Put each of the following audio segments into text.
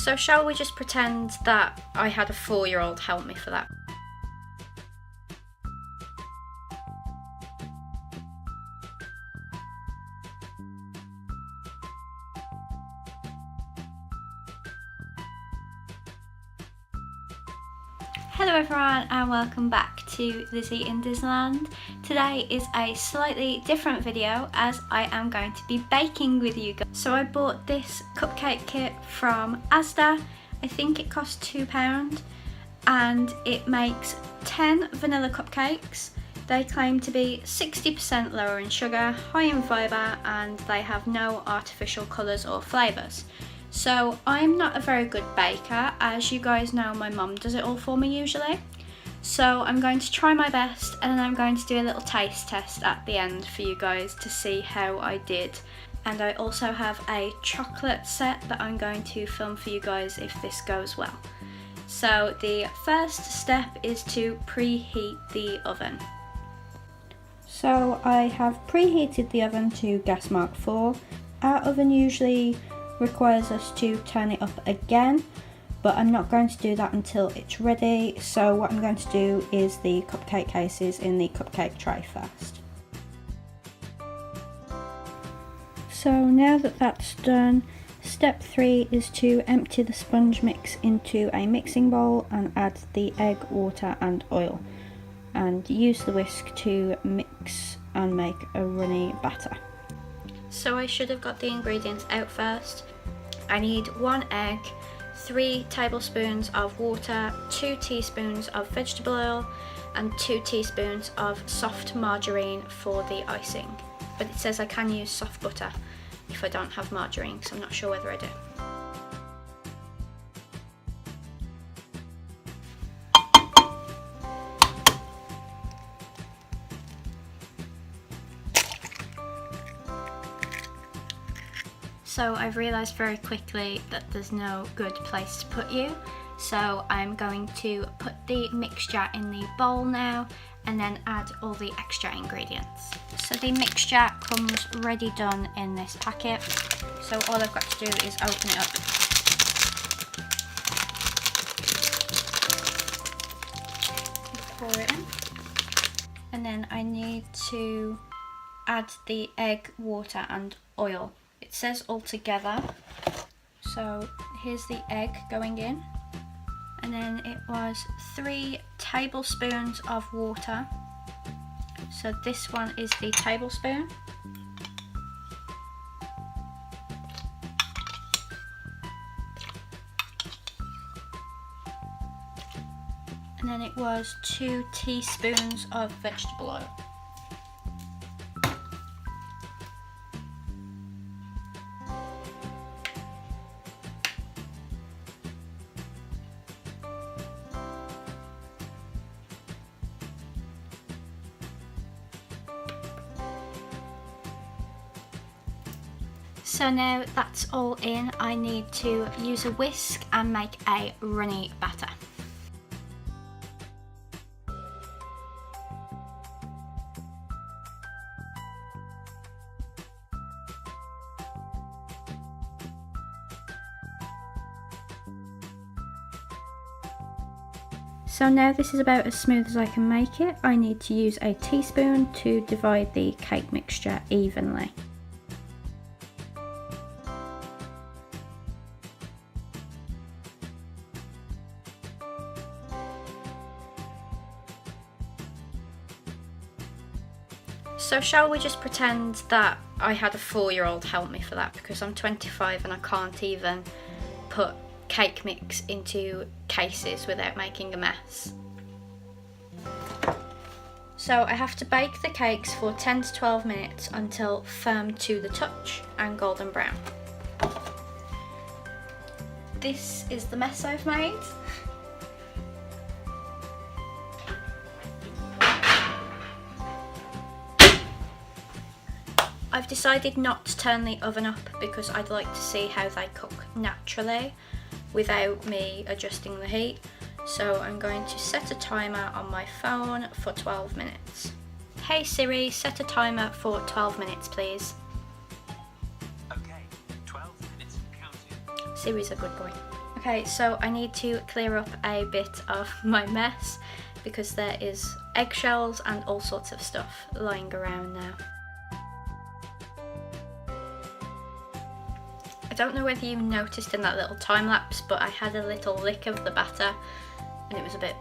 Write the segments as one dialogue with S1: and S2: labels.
S1: So shall we just pretend that I had a 4-year-old help me for that? Hello everyone and welcome back to Lizzie in Disneyland. Today is a slightly different video as I am going to be baking with you guys. So I bought this cupcake kit from Asda. I think it cost £2 and it makes 10 vanilla cupcakes. They claim to be 60% lower in sugar, high in fibre, and they have no artificial colours or flavours. So I'm not a very good baker, as you guys know my mum does it all for me usually. So I'm going to try my best and then I'm going to do a little taste test at the end for you guys to see how I did. And I also have a chocolate set that I'm going to film for you guys if this goes well. So the first step is to preheat the oven. So I have preheated the oven to gas mark 4. Our oven usually requires us to turn it up again, but I'm not going to do that until it's ready. So what I'm going to do is the cupcake cases in the cupcake tray first. So now that that's done, step 3 is to empty the sponge mix into a mixing bowl and add the egg, water and oil, and use the whisk to mix and make a runny batter. So I should have got the ingredients out first. I need 1 egg, 3 tablespoons of water, 2 teaspoons of vegetable oil and 2 teaspoons of soft margarine for the icing. But it says I can use soft butter if I don't have margarine, so I'm not sure whether I do. So I've realised very quickly that there's no good place to put you, so I'm going to put the mixture in the bowl now and then add all the extra ingredients. So the mixture comes ready done in this packet, so all I've got to do is open it up. Pour it in. And then I need to add the egg, water and oil. It says all together, so here's the egg going in, and then it was 3 tablespoons of water, so this one is the tablespoon, and then it was 2 teaspoons of vegetable oil. So now that's all in, I need to use a whisk and make a runny batter. So now this is about as smooth as I can make it. I need to use a teaspoon to divide the cake mixture evenly. So shall we just pretend that I had a 4-year-old help me for that, because I'm 25 and I can't even put cake mix into cases without making a mess. So I have to bake the cakes for 10 to 12 minutes until firm to the touch and golden brown. This is the mess I've made. I've decided not to turn the oven up because I'd like to see how they cook naturally without me adjusting the heat. So I'm going to set a timer on my phone for 12 minutes. Hey Siri, set a timer for 12 minutes please.
S2: Okay, 12 minutes counting.
S1: Siri's a good boy. Okay, so I need to clear up a bit of my mess because there is eggshells and all sorts of stuff lying around now. I don't know whether you noticed in that little time lapse, but I had a little lick of the batter and it was a bit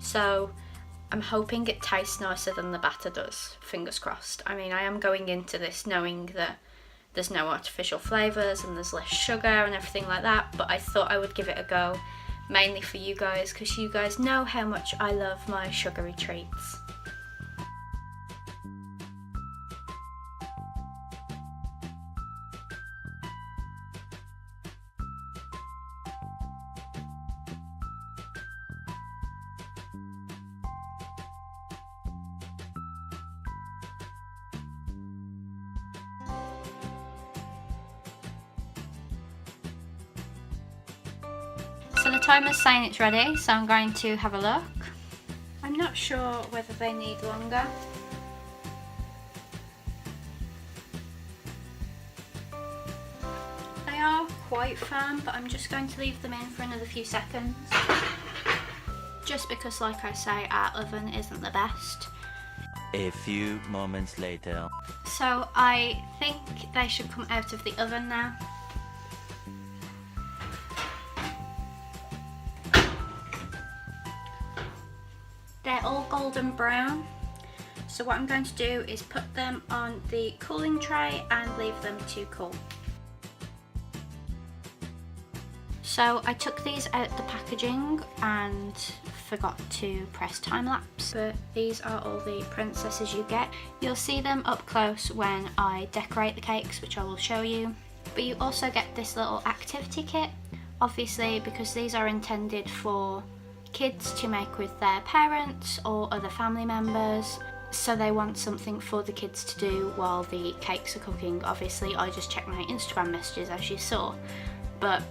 S1: so I'm hoping it tastes nicer than the batter does, fingers crossed. I mean, I am going into this knowing that there's no artificial flavours and there's less sugar and everything like that, but I thought I would give it a go, mainly for you guys, because you guys know how much I love my sugary treats. So the timer's saying it's ready, so I'm going to have a look. I'm not sure whether they need longer. They are quite firm, but I'm just going to leave them in for another few seconds. Just because, like I say, our oven isn't the best.
S2: A few moments later.
S1: So I think they should come out of the oven now. They're all golden brown, so what I'm going to do is put them on the cooling tray and leave them to cool. So I took these out the packaging and forgot to press time lapse, but these are all the princesses you get. You'll see them up close when I decorate the cakes, which I will show you. But you also get this little activity kit, obviously because these are intended for kids to make with their parents or other family members, so they want something for the kids to do while the cakes are cooking. Obviously I just checked my Instagram messages as you saw, but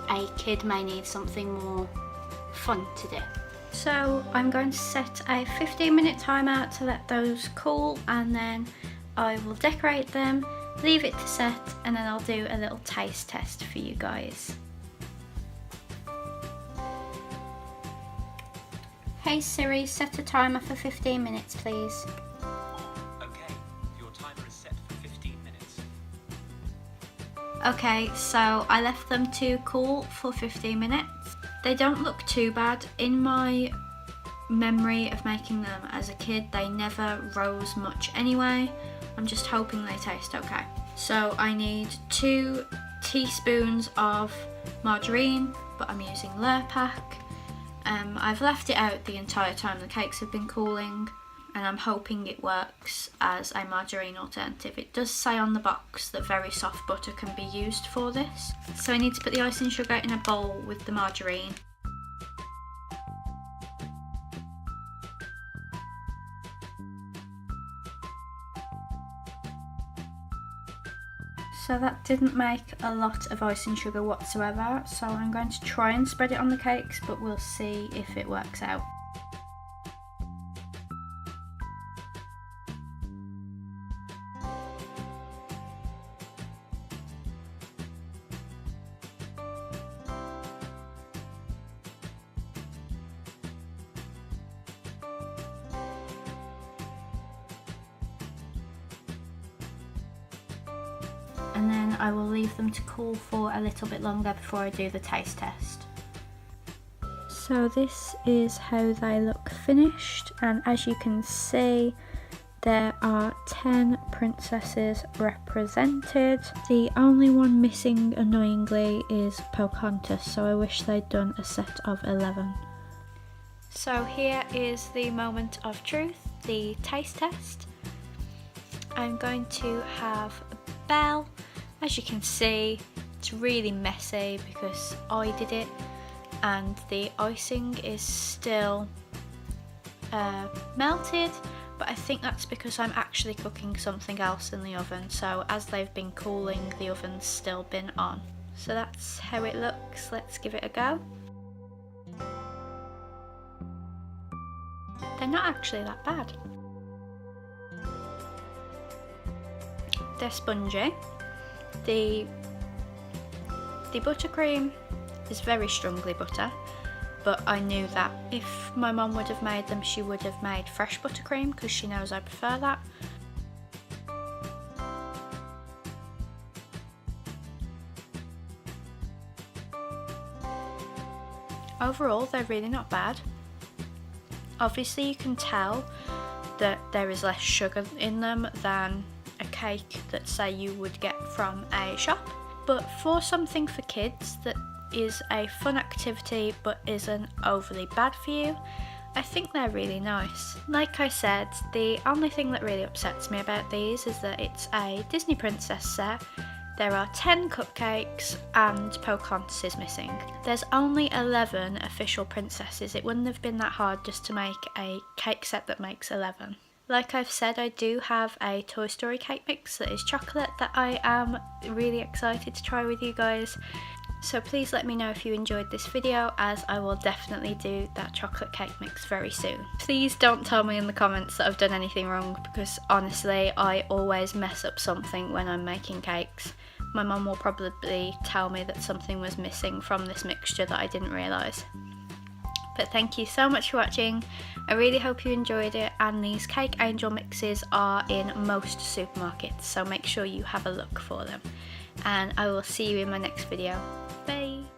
S1: a kid may need something more fun to do. So I'm going to set a 15-minute timer to let those cool, and then I will decorate them, leave it to set, and then I'll do a little taste test for you guys. Hey Siri, set a timer for 15 minutes please.
S3: Okay, your timer is set for 15 minutes.
S1: Okay, so I left them to cool for 15 minutes. They don't look too bad. In my memory of making them as a kid, they never rose much anyway. I'm just hoping they taste okay. So I need 2 teaspoons of margarine, but I'm using Lurpak. I've left it out the entire time the cakes have been cooling, and I'm hoping it works as a margarine alternative. It does say on the box that very soft butter can be used for this. So I need to put the icing sugar in a bowl with the margarine. So that didn't make a lot of icing sugar whatsoever, so I'm going to try and spread it on the cakes, but we'll see if it works out. And then I will leave them to cool for a little bit longer before I do the taste test. So this is how they look finished, and as you can see there are 10 princesses represented. The only one missing, annoyingly, is Pocahontas, so I wish they'd done a set of 11. So here is the moment of truth, the taste test. I'm going to have Belle. As you can see, it's really messy because I did it, and the icing is still melted, but I think that's because I'm actually cooking something else in the oven, so as they've been cooling, the oven's still been on. So that's how it looks. Let's give it a go. They're not actually that bad. They're spongy. The buttercream is very strongly butter, but I knew that if my mum would have made them, she would have made fresh buttercream because she knows I prefer that. Overall, they're really not bad. Obviously you can tell that there is less sugar in them than a cake that, say, you would get from a shop. But for something for kids that is a fun activity but isn't overly bad for you, I think they're really nice. Like I said, the only thing that really upsets me about these is that it's a Disney princess set. There are 10 cupcakes and Pocahontas is missing. There's only 11 official princesses. It wouldn't have been that hard just to make a cake set that makes 11. Like I've said, I do have a Toy Story cake mix that is chocolate that I am really excited to try with you guys. So please let me know if you enjoyed this video, as I will definitely do that chocolate cake mix very soon. Please don't tell me in the comments that I've done anything wrong, because honestly I always mess up something when I'm making cakes. My mum will probably tell me that something was missing from this mixture that I didn't realise. But thank you so much for watching. I really hope you enjoyed it, and these cake angel mixes are in most supermarkets, so make sure you have a look for them. And I will see you in my next video. Bye!